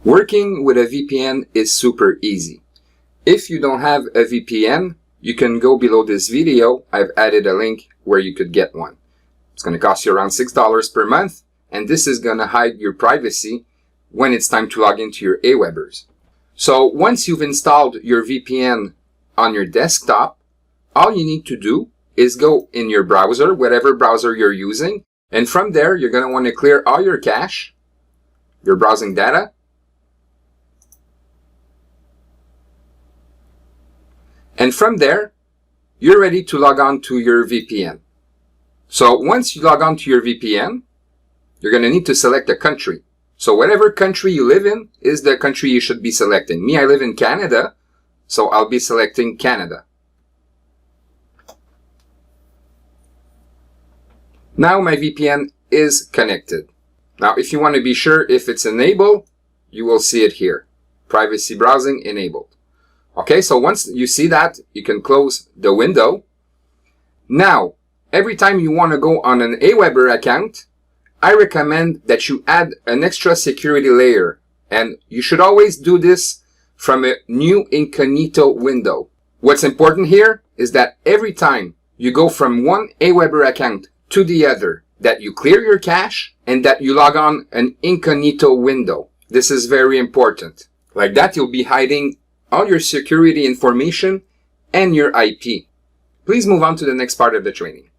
Working with a VPN is super easy. If you don't have a VPN, you can go below this video. I've added a link where you could get one. It's going to cost you around $6 per month, and this is going to hide your privacy when it's time to log into your Awebbers. So once you've installed your VPN on your desktop, all you need to do is go in your browser, whatever browser you're using, and from there you're going to want to clear all your cache, your browsing data, and from there, you're ready to log on to your VPN. So once you log on to your VPN, you're going to need to select a country. So whatever country you live in is the country you should be selecting. Me, I live in Canada, so I'll be selecting Canada. Now my VPN is connected. Now if you want to be sure if it's enabled, you will see it here. Privacy browsing enabled. Okay, so once you see that, you can close the window. Now, every time you want to go on an Awebber account, I recommend that you add an extra security layer. And you should always do this from a new Incognito window. What's important here is that every time you go from one Awebber account to the other, that you clear your cache and that you log on an Incognito window. This is very important. Like that, you'll be hiding all your security information and your IP. Please move on to the next part of the training.